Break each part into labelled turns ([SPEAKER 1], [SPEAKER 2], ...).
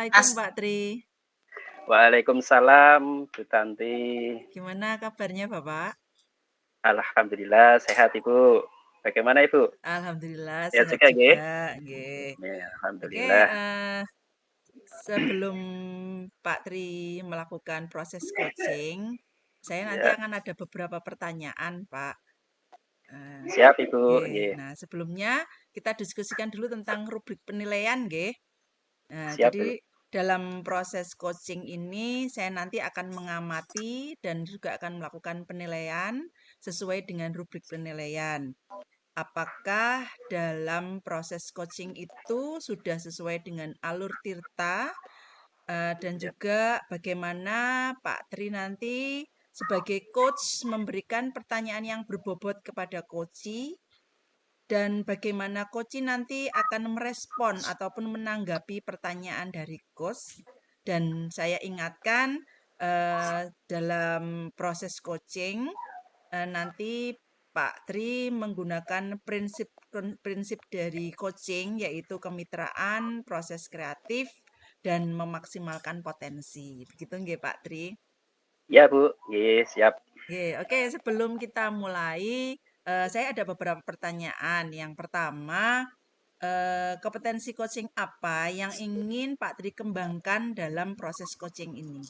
[SPEAKER 1] Assalamualaikum
[SPEAKER 2] As
[SPEAKER 1] Pak Tri.
[SPEAKER 3] Waalaikumsalam, Bu Tanti.
[SPEAKER 1] Gimana kabarnya Bapak?
[SPEAKER 3] Alhamdulillah sehat Ibu. Bagaimana Ibu?
[SPEAKER 1] Alhamdulillah
[SPEAKER 3] Sehat
[SPEAKER 1] sehat
[SPEAKER 3] juga nggih?
[SPEAKER 1] juga. Nggih.
[SPEAKER 3] Ya,
[SPEAKER 1] Oke,
[SPEAKER 3] alhamdulillah.
[SPEAKER 1] sebelum Pak Tri melakukan proses coaching, saya nanti
[SPEAKER 3] Ya,
[SPEAKER 1] akan ada beberapa pertanyaan, Pak.
[SPEAKER 3] siap Ibu.
[SPEAKER 1] Nggih.
[SPEAKER 3] Nggih.
[SPEAKER 1] Nah, sebelumnya kita diskusikan dulu tentang rubrik penilaian, nggih. Nah,
[SPEAKER 3] Siap Bu.
[SPEAKER 1] jadi dalam proses coaching ini saya nanti akan mengamati dan juga akan melakukan penilaian sesuai dengan rubrik penilaian. Apakah dalam proses coaching itu sudah sesuai dengan alur tirta dan
[SPEAKER 3] Ya,
[SPEAKER 1] juga bagaimana Pak Tri nanti sebagai coach memberikan pertanyaan yang berbobot kepada coachee dan bagaimana coach nanti akan merespon ataupun menanggapi pertanyaan dari coach. Dan saya ingatkan dalam proses coaching nanti Pak Tri menggunakan prinsip dari coaching yaitu kemitraan, proses kreatif, dan memaksimalkan potensi. Begitu nggih Pak Tri?
[SPEAKER 3] ya Bu. Nggih, siap.
[SPEAKER 1] Oke, sebelum kita mulai, saya ada beberapa pertanyaan. Yang pertama, kompetensi coaching apa yang ingin Pak Tri kembangkan dalam proses coaching ini?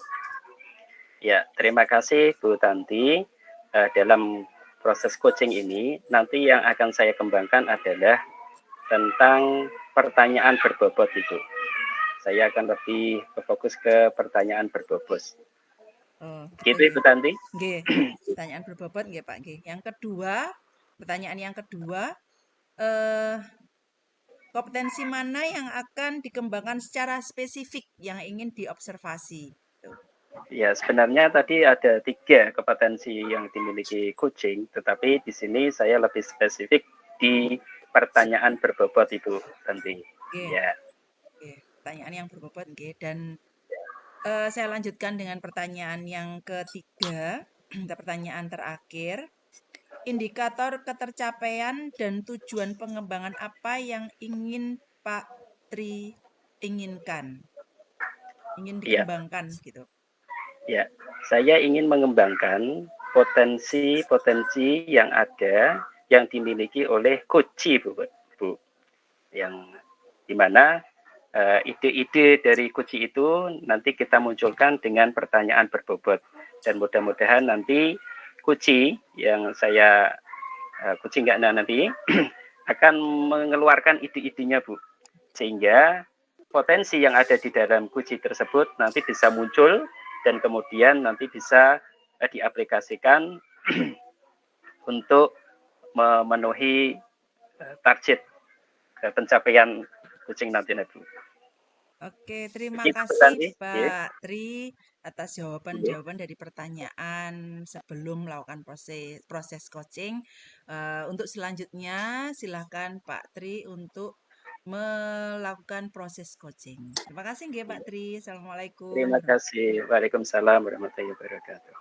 [SPEAKER 3] Ya, terima kasih Bu Tanti. Dalam proses coaching ini, nanti yang akan saya kembangkan adalah tentang pertanyaan berbobot itu. Saya akan lebih fokus ke pertanyaan berbobot.
[SPEAKER 1] Oh,
[SPEAKER 3] Gitu
[SPEAKER 1] gitu
[SPEAKER 3] Ibu
[SPEAKER 1] nggih.
[SPEAKER 3] Tanti?
[SPEAKER 1] Nggih, pertanyaan berbobot nggih Pak nggih. Yang kedua, pertanyaan yang kedua, eh, kompetensi mana yang akan dikembangkan secara spesifik yang ingin diobservasi? Tuh.
[SPEAKER 3] Ya, sebenarnya tadi ada 3 kompetensi yang dimiliki coaching, tetapi di sini saya lebih spesifik di pertanyaan berbobot Ibu Tanti.
[SPEAKER 1] Nggih.
[SPEAKER 3] Ya,
[SPEAKER 1] Nggih, pertanyaan yang berbobot nggih dan saya lanjutkan dengan pertanyaan yang ketiga, pertanyaan terakhir. Indikator ketercapaian dan tujuan pengembangan apa yang ingin Pak Tri inginkan? Ingin
[SPEAKER 3] ya,
[SPEAKER 1] dikembangkan gitu.
[SPEAKER 3] ya. Saya ingin mengembangkan potensi-potensi yang ada yang dimiliki oleh coach Bu. Yang dimana ide-ide dari coach itu nanti kita munculkan dengan pertanyaan berbobot dan mudah-mudahan nanti coach yang saya coaching nanti akan mengeluarkan ide-idenya Bu, sehingga potensi yang ada di dalam coach tersebut nanti bisa muncul dan kemudian nanti bisa diaplikasikan untuk memenuhi target pencapaian coaching nanti Bu.
[SPEAKER 1] Oke, terima
[SPEAKER 3] Begitu,
[SPEAKER 1] kasih
[SPEAKER 3] Tanti.
[SPEAKER 1] Pak Tri atas jawaban-jawaban dari pertanyaan sebelum melakukan proses coaching. Untuk selanjutnya, silakan Pak Tri untuk melakukan proses coaching. Terima kasih nggih Pak Tri. Assalamualaikum.
[SPEAKER 3] Terima kasih. Waalaikumsalam warahmatullahi wabarakatuh.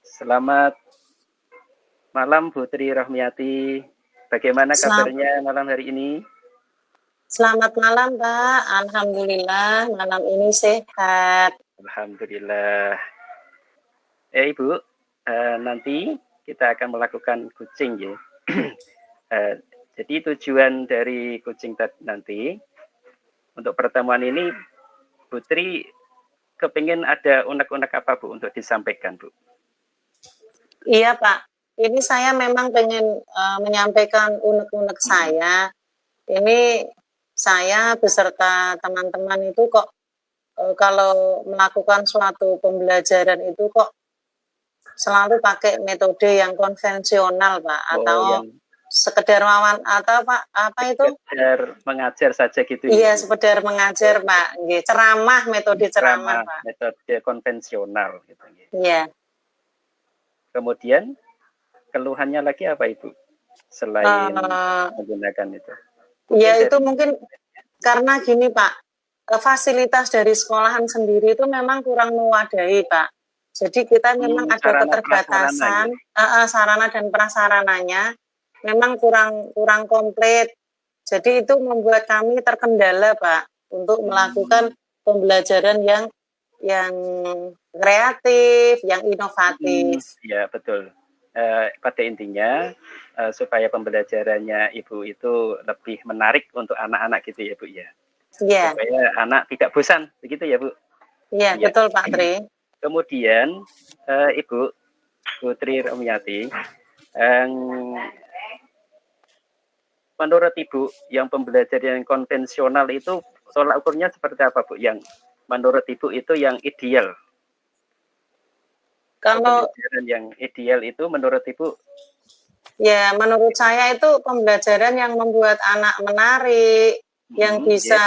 [SPEAKER 3] Selamat malam Bu Tri Rohmiati. Bagaimana kabarnya malam hari ini?
[SPEAKER 2] Selamat malam, Pak. Alhamdulillah, malam ini sehat.
[SPEAKER 3] Alhamdulillah. Ibu, nanti kita akan melakukan coaching ya. Jadi tujuan dari coaching nanti untuk pertemuan ini, Putri kepingin ada unek-unek apa Bu untuk disampaikan Bu?
[SPEAKER 2] Iya, Pak. Ini saya memang pengen menyampaikan unek-unek saya. Ini saya beserta teman-teman itu kok kalau melakukan suatu pembelajaran itu kok selalu pakai metode yang konvensional, Pak, atau yang sekedar atau apa itu?
[SPEAKER 3] Sekedar mengajar saja gitu.
[SPEAKER 2] Iya, sekedar mengajar, Pak. Ceramah, metode ceramah, Pak.
[SPEAKER 3] Metode konvensional gitu.
[SPEAKER 2] Iya.
[SPEAKER 3] Kemudian keluhannya lagi apa Ibu? Selain menggunakan itu.
[SPEAKER 2] Ya itu mungkin karena gini Pak, fasilitas dari sekolahan sendiri itu memang kurang mewadai Pak. Jadi kita memang ada keterbatasan sarana dan prasarananya memang kurang komplit. Jadi itu membuat kami terkendala, Pak, untuk melakukan pembelajaran yang kreatif, yang inovatif.
[SPEAKER 3] Ya, betul. Pada intinya supaya pembelajarannya Ibu itu lebih menarik untuk anak-anak gitu ya, Bu ya.
[SPEAKER 2] Iya.
[SPEAKER 3] Supaya anak tidak bosan, begitu ya, Bu?
[SPEAKER 2] Iya,
[SPEAKER 3] Ya.
[SPEAKER 2] betul Pak Tri.
[SPEAKER 3] Kemudian Ibu Putri Romiati, menurut Ibu yang pembelajaran yang konvensional itu tolak ukurnya seperti apa, Bu? Yang menurut Ibu itu yang ideal?
[SPEAKER 2] Kalau
[SPEAKER 3] pembelajaran yang ideal itu menurut Ibu?
[SPEAKER 2] Ya, menurut saya itu pembelajaran yang membuat anak menarik, yang bisa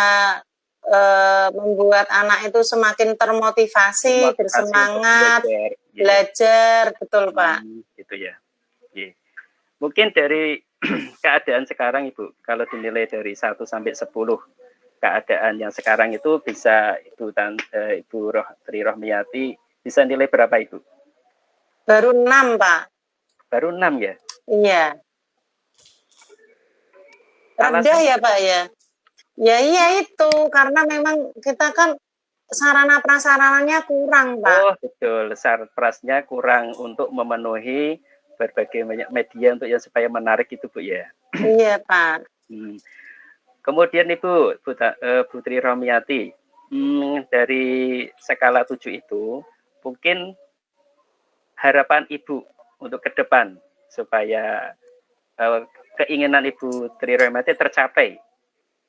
[SPEAKER 2] membuat anak itu semakin termotivasi, bersemangat, belajar, betul Pak.
[SPEAKER 3] Gitu ya. Mungkin dari keadaan sekarang Ibu, kalau dinilai dari 1 sampai 10, keadaan yang sekarang itu bisa Ibu Tri Rohmiati bisa nilai berapa Ibu?
[SPEAKER 2] Baru 6 Pak.
[SPEAKER 3] Baru 6 ya?
[SPEAKER 2] Iya. Rendah ya Pak ya? Ya iya itu, karena memang kita kan sarana prasarananya kurang Pak.
[SPEAKER 3] Oh betul, sarprasnya kurang untuk memenuhi berbagai banyak media untuk yang supaya menarik itu Bu ya?
[SPEAKER 2] Iya Pak.
[SPEAKER 3] Kemudian Ibu, Putri Romiati, dari skala 7 itu, mungkin harapan Ibu untuk ke depan supaya keinginan Ibu Tri Romiati tercapai.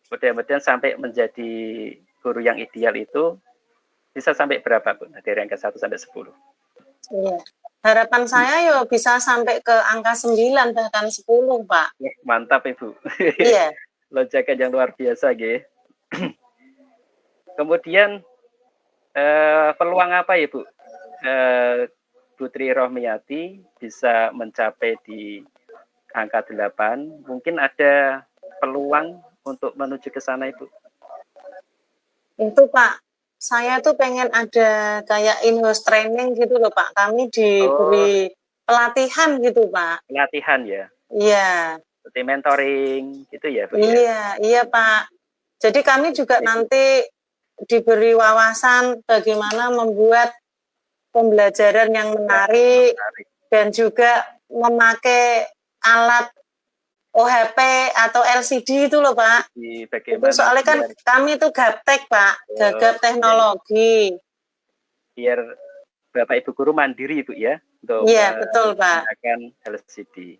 [SPEAKER 3] Mudah-mudahan sampai menjadi guru yang ideal itu bisa sampai berapa Bu? Dari angka 1 sampai 10.
[SPEAKER 2] Iya. Harapan saya yo bisa sampai ke angka 9 bahkan 10 Pak.
[SPEAKER 3] Mantap Ibu.
[SPEAKER 2] Iya.
[SPEAKER 3] Lonjakan yang luar biasa gitu. Kemudian peluang apa ya Bu? Putri Rohmiati bisa mencapai di angka 8, mungkin ada peluang untuk menuju ke sana Ibu?
[SPEAKER 2] Itu Pak, saya tuh pengen ada kayak in-house training gitu loh Pak, kami diberi pelatihan gitu Pak.
[SPEAKER 3] Pelatihan ya?
[SPEAKER 2] Iya.
[SPEAKER 3] Seperti mentoring gitu ya Bu?
[SPEAKER 2] Iya, iya Pak. Jadi kami juga nanti diberi wawasan bagaimana membuat pembelajaran yang menarik dan juga memakai alat OHP atau LCD itu loh Pak. Itu soalnya kan kami itu gaptek Pak, gagap teknologi.
[SPEAKER 3] Biar Bapak Ibu guru mandiri Ibu ya?
[SPEAKER 2] Iya betul Pak.
[SPEAKER 3] Menggunakan LCD.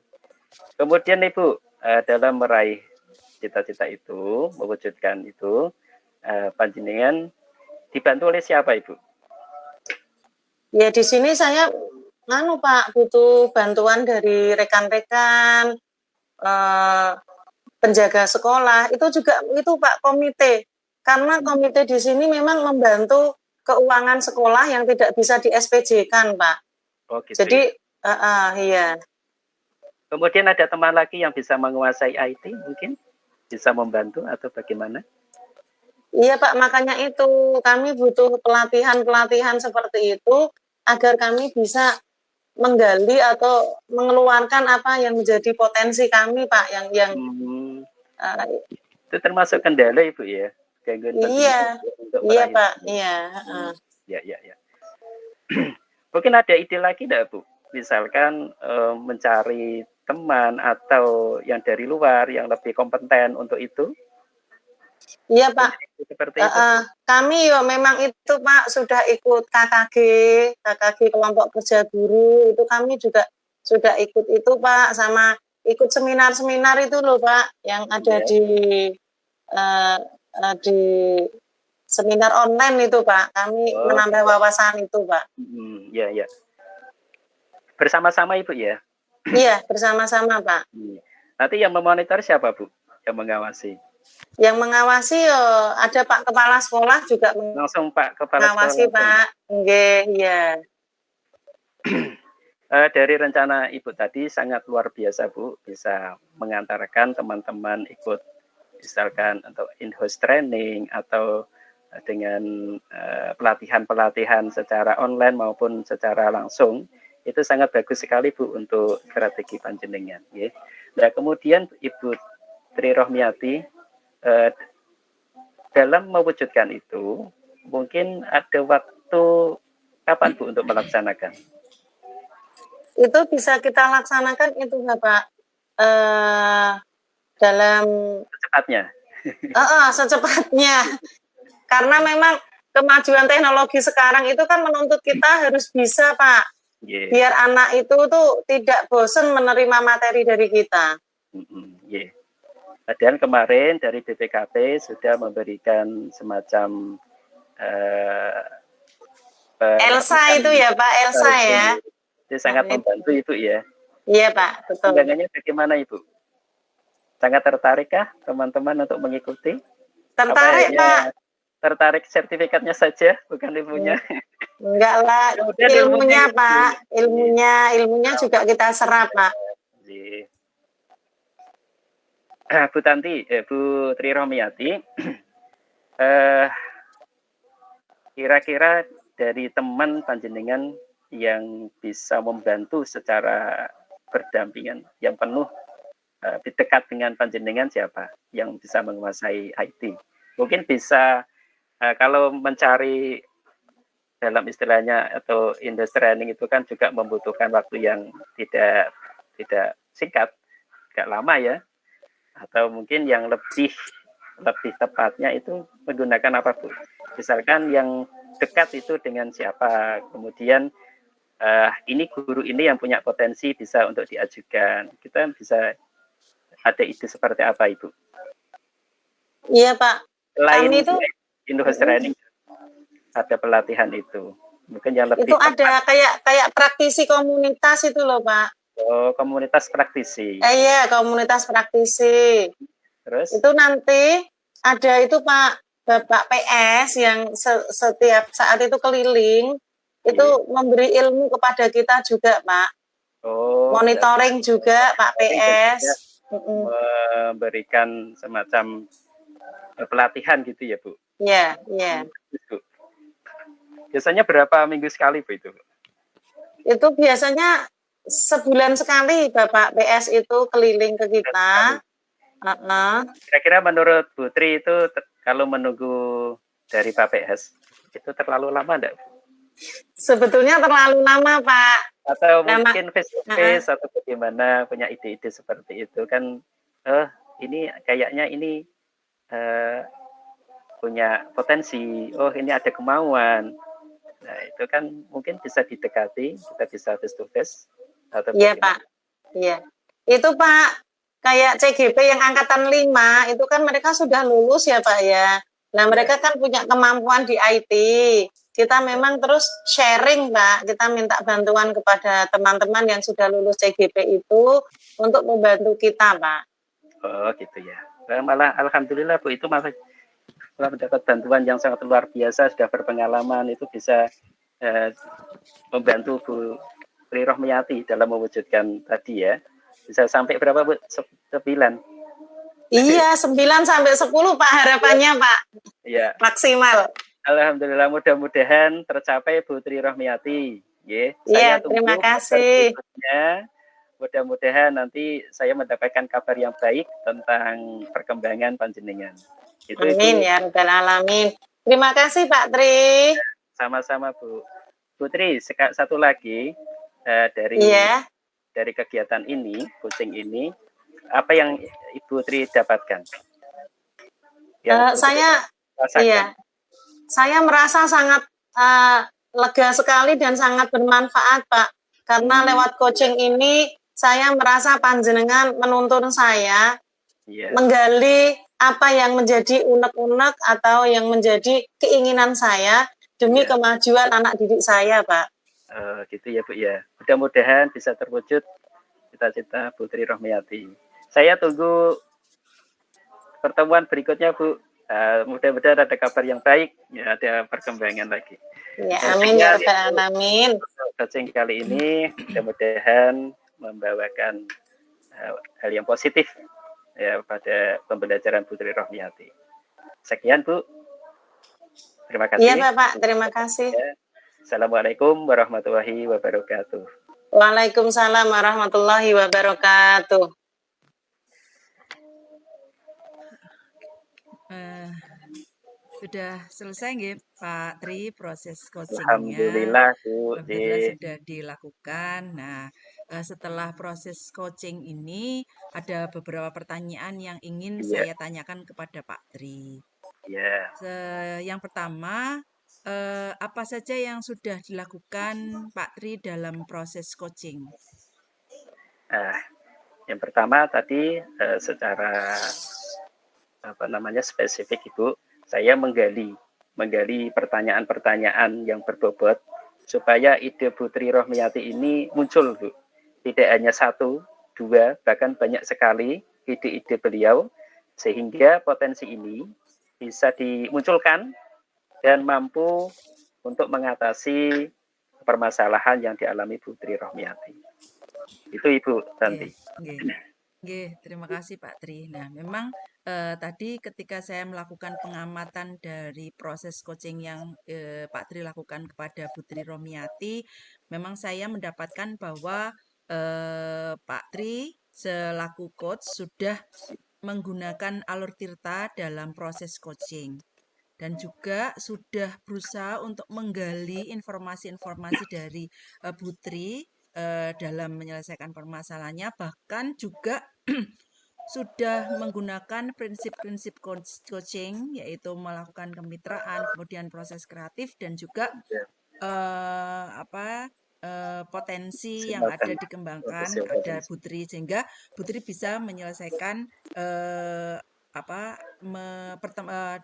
[SPEAKER 3] Kemudian Ibu dalam meraih cita-cita itu, mewujudkan itu, panjenengan dibantu oleh siapa Ibu?
[SPEAKER 2] Ya di sini saya Pak butuh bantuan dari rekan-rekan penjaga sekolah. Itu juga itu Pak komite. Karena komite di sini memang membantu keuangan sekolah yang tidak bisa di SPJ-kan Pak.
[SPEAKER 3] Oh, gitu.
[SPEAKER 2] Jadi iya.
[SPEAKER 3] Kemudian ada teman lagi yang bisa menguasai IT mungkin bisa membantu atau bagaimana?
[SPEAKER 2] Iya Pak, makanya itu kami butuh pelatihan-pelatihan seperti itu agar kami bisa menggali atau mengeluarkan apa yang menjadi potensi kami Pak yang
[SPEAKER 3] itu termasuk kendala Ibu ya?
[SPEAKER 2] Iya, iya Pak, iya.
[SPEAKER 3] Ya. Mungkin ada ide lagi enggak Bu? Misalkan mencari teman atau yang dari luar yang lebih kompeten untuk itu?
[SPEAKER 2] Iya Pak,
[SPEAKER 3] seperti itu.
[SPEAKER 2] kami yo memang itu Pak sudah ikut KKG kelompok kerja guru itu kami juga sudah ikut itu Pak, sama ikut seminar-seminar itu loh Pak yang ada di seminar online itu Pak, kami menambah wawasan itu Pak.
[SPEAKER 3] Ya. Bersama-sama Ibu ya?
[SPEAKER 2] Iya, bersama-sama Pak.
[SPEAKER 3] Nanti yang memonitor siapa Bu? Yang mengawasi?
[SPEAKER 2] Yang mengawasi ada Pak Kepala Sekolah juga
[SPEAKER 3] langsung Pak Kepala
[SPEAKER 2] mengawasi
[SPEAKER 3] Sekolah.
[SPEAKER 2] Pak. Nggih, iya.
[SPEAKER 3] Dari rencana Ibu tadi sangat luar biasa Bu, bisa mengantarkan teman-teman ikut misalkan untuk in-house training atau dengan pelatihan-pelatihan secara online maupun secara langsung. Itu sangat bagus sekali Bu untuk strategi panjenengan. Ya. Nah kemudian Ibu Tri Rohmiati, eh, dalam mewujudkan itu, mungkin ada waktu kapan Bu untuk melaksanakan?
[SPEAKER 2] Itu bisa kita laksanakan itu Bapak dalam
[SPEAKER 3] Secepatnya.
[SPEAKER 2] secepatnya. Karena memang kemajuan teknologi sekarang itu kan menuntut kita harus bisa Pak.
[SPEAKER 3] Yeah.
[SPEAKER 2] Biar anak itu tuh tidak bosan menerima materi dari kita.
[SPEAKER 3] Yeah. Dan kemarin dari BPKP sudah memberikan semacam
[SPEAKER 2] Elsa itu ya Pak, Elsa ya.
[SPEAKER 3] Itu sangat membantu itu ya.
[SPEAKER 2] Iya Pak, betul.
[SPEAKER 3] Undangannya bagaimana Ibu? Sangat tertarikkah teman-teman untuk mengikuti?
[SPEAKER 2] Tertarik Pak.
[SPEAKER 3] Tertarik sertifikatnya saja, bukan ilmunya?
[SPEAKER 2] Enggak lah, ilmunya Pak, ilmunya juga kita serap Pak.
[SPEAKER 3] Bu Tanti, Bu Tri Rohmiati, kira-kira dari teman panjenengan yang bisa membantu secara berdampingan, yang penuh dekat dengan panjenengan siapa yang bisa menguasai IT? Mungkin bisa kalau mencari dalam istilahnya atau industri training itu kan juga membutuhkan waktu yang tidak singkat, agak lama ya. Atau mungkin yang lebih tepatnya itu menggunakan apa Bu? Misalkan yang dekat itu dengan siapa, kemudian ini guru ini yang punya potensi bisa untuk diajukan. Kita bisa ada ide seperti apa Ibu?
[SPEAKER 2] Iya Pak.
[SPEAKER 3] Lain
[SPEAKER 2] itu
[SPEAKER 3] industri training ada pelatihan itu. Mungkin yang lebih
[SPEAKER 2] itu ada kayak praktisi komunitas itu loh Pak.
[SPEAKER 3] Oh, komunitas praktisi.
[SPEAKER 2] Iya, komunitas praktisi.
[SPEAKER 3] Terus?
[SPEAKER 2] Itu nanti ada itu Pak, Bapak PS yang setiap saat itu keliling, itu memberi ilmu kepada kita juga Pak.
[SPEAKER 3] Oh,
[SPEAKER 2] monitoring juga Pak PS.
[SPEAKER 3] Memberikan semacam pelatihan gitu ya Bu?
[SPEAKER 2] Iya, iya.
[SPEAKER 3] Biasanya berapa minggu sekali Bu itu?
[SPEAKER 2] Itu biasanya sebulan sekali Bapak PS itu keliling ke kita.
[SPEAKER 3] Kira-kira menurut Bu Tri itu kalau menunggu dari Pak PS itu terlalu lama enggak?
[SPEAKER 2] Sebetulnya terlalu lama Pak.
[SPEAKER 3] Atau mungkin face to face atau bagaimana, punya ide-ide seperti itu kan? Ini kayaknya ini punya potensi. Oh ini ada kemauan. Nah itu kan mungkin bisa didekati, kita bisa face to face.
[SPEAKER 2] Iya Pak, iya. Itu Pak, kayak CGP yang angkatan 5, itu kan mereka sudah lulus ya Pak ya. Nah mereka kan punya kemampuan di IT. Kita memang terus sharing Pak, kita minta bantuan kepada teman-teman yang sudah lulus CGP itu untuk membantu kita Pak. Oh
[SPEAKER 3] gitu ya. Malah Alhamdulillah Bu, itu malah mendapat bantuan yang sangat luar biasa, sudah berpengalaman, itu bisa membantu Bu Tri Rohmiati dalam mewujudkan tadi ya. Bisa sampai berapa Bu? 9?
[SPEAKER 2] Iya, 9 sampai 10 Pak harapannya Pak.
[SPEAKER 3] Iya.
[SPEAKER 2] Maksimal.
[SPEAKER 3] Alhamdulillah, mudah-mudahan tercapai Bu Tri Rohmiati.
[SPEAKER 2] Iya, terima kasih.
[SPEAKER 3] Mudah-mudahan nanti saya mendapatkan kabar yang baik tentang perkembangan panjenengan.
[SPEAKER 2] Amin ya rabbal alamin. Terima kasih Pak Tri.
[SPEAKER 3] Sama-sama Bu. Bu Tri, satu lagi dari kegiatan ini, coaching ini, apa yang Ibu Tri dapatkan?
[SPEAKER 2] Saya merasa sangat lega sekali dan sangat bermanfaat Pak. Karena lewat coaching ini saya merasa panjenengan menuntun saya menggali apa yang menjadi unek-unek atau yang menjadi keinginan saya demi kemajuan anak didik saya Pak.
[SPEAKER 3] Gitu ya Bu ya. Mudah-mudahan bisa terwujud cita-cita Bu Tri Rohmiati. Saya tunggu pertemuan berikutnya Bu. Mudah-mudahan ada kabar yang baik, ya ada perkembangan lagi.
[SPEAKER 2] Ya, amin ya rabbal alamin.
[SPEAKER 3] Coaching kali ini mudah-mudahan membawakan hal yang positif ya pada pembelajaran Bu Tri Rohmiati. Sekian Bu. Terima kasih.
[SPEAKER 2] Iya Bapak, terima kasih.
[SPEAKER 3] Assalamualaikum warahmatullahi wabarakatuh.
[SPEAKER 2] Waalaikumsalam warahmatullahi wabarakatuh.
[SPEAKER 1] Sudah selesai nggih Pak Tri proses coaching-nya.
[SPEAKER 3] Alhamdulillah Bu.
[SPEAKER 1] Alhamdulillah sudah dilakukan. Nah, setelah proses coaching ini ada beberapa pertanyaan yang ingin
[SPEAKER 3] Iya,
[SPEAKER 1] saya tanyakan kepada Pak Tri.
[SPEAKER 3] iya.
[SPEAKER 1] Yang pertama, apa saja yang sudah dilakukan Pak Tri dalam proses coaching?
[SPEAKER 3] Yang pertama tadi secara spesifik Ibu, saya menggali pertanyaan-pertanyaan yang berbobot supaya ide Bu Tri Rohmiati ini muncul Bu. Tidak hanya satu, dua, bahkan banyak sekali ide-ide beliau sehingga potensi ini bisa dimunculkan dan mampu untuk mengatasi permasalahan yang dialami Bu Tri Rohmiati. Itu Ibu Tanti.
[SPEAKER 1] Nggih, terima kasih Pak Tri. Nah, memang tadi ketika saya melakukan pengamatan dari proses coaching yang Pak Tri lakukan kepada Bu Tri Rohmiati, memang saya mendapatkan bahwa Pak Tri selaku coach sudah menggunakan alur tirta dalam proses coaching dan juga sudah berusaha untuk menggali informasi-informasi dari Bu Tri dalam menyelesaikan permasalahannya, bahkan juga sudah menggunakan prinsip-prinsip coaching, yaitu melakukan kemitraan, kemudian proses kreatif, dan juga potensi yang ada dikembangkan ada Putri, sehingga Putri bisa menyelesaikan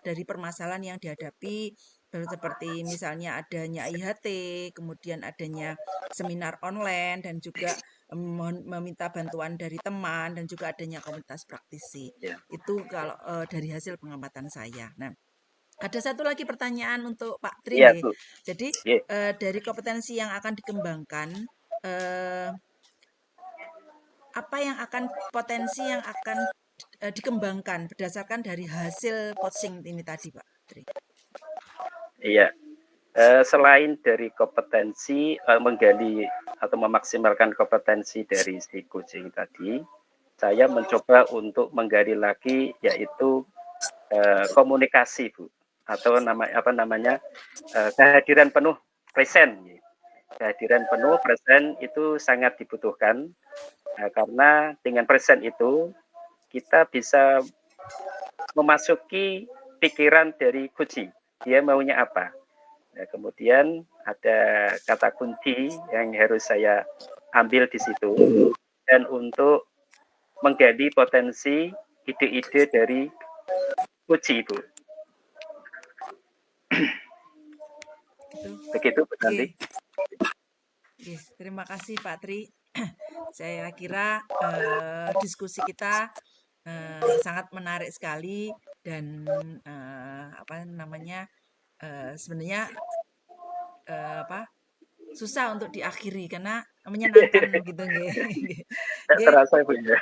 [SPEAKER 1] dari permasalahan yang dihadapi, seperti misalnya adanya IHT, kemudian adanya seminar online, dan juga meminta bantuan dari teman, dan juga adanya komunitas praktisi. Itu kalau dari hasil pengamatan saya. Nah, ada satu lagi pertanyaan untuk Pak Tri. Jadi dari kompetensi yang akan dikembangkan, apa yang akan potensi yang akan dikembangkan berdasarkan dari hasil coaching ini tadi, Pak Tri?
[SPEAKER 3] Iya, selain dari kompetensi menggali atau memaksimalkan kompetensi dari si coaching tadi, saya mencoba untuk menggali lagi yaitu komunikasi Bu, atau kehadiran penuh present. Kehadiran penuh present itu sangat dibutuhkan karena dengan present itu kita bisa memasuki pikiran dari coaching, dia maunya apa. Nah, kemudian ada kata kunci yang harus saya ambil di situ, dan untuk menggali potensi ide-ide dari coaching Bu. Begitu Bu Tanti.
[SPEAKER 1] Terima kasih Pak Tri. Saya kira diskusi kita sangat menarik sekali, dan sebenarnya susah untuk diakhiri karena menyenangkan gitu nggih.
[SPEAKER 3] Terasa Bu ya.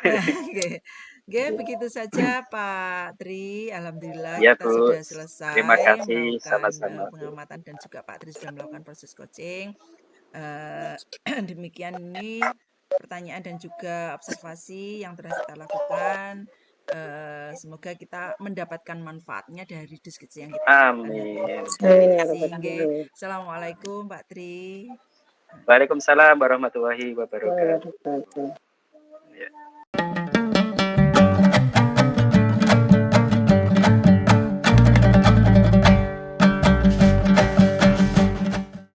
[SPEAKER 1] Begitu saja Pak Tri. Alhamdulillah
[SPEAKER 3] ya,
[SPEAKER 1] kita
[SPEAKER 3] Bu.
[SPEAKER 1] sudah selesai
[SPEAKER 3] Terima kasih,
[SPEAKER 1] melakukan
[SPEAKER 3] sama-sama,
[SPEAKER 1] pengamatan, dan juga Pak Tri sudah melakukan proses coaching. Demikian ini pertanyaan dan juga observasi yang telah kita lakukan. Semoga kita mendapatkan manfaatnya dari diskusi yang kita lakukan.
[SPEAKER 3] Amin.
[SPEAKER 1] Assalamualaikum Pak Tri.
[SPEAKER 3] Waalaikumsalam warahmatullahi wabarakatuh.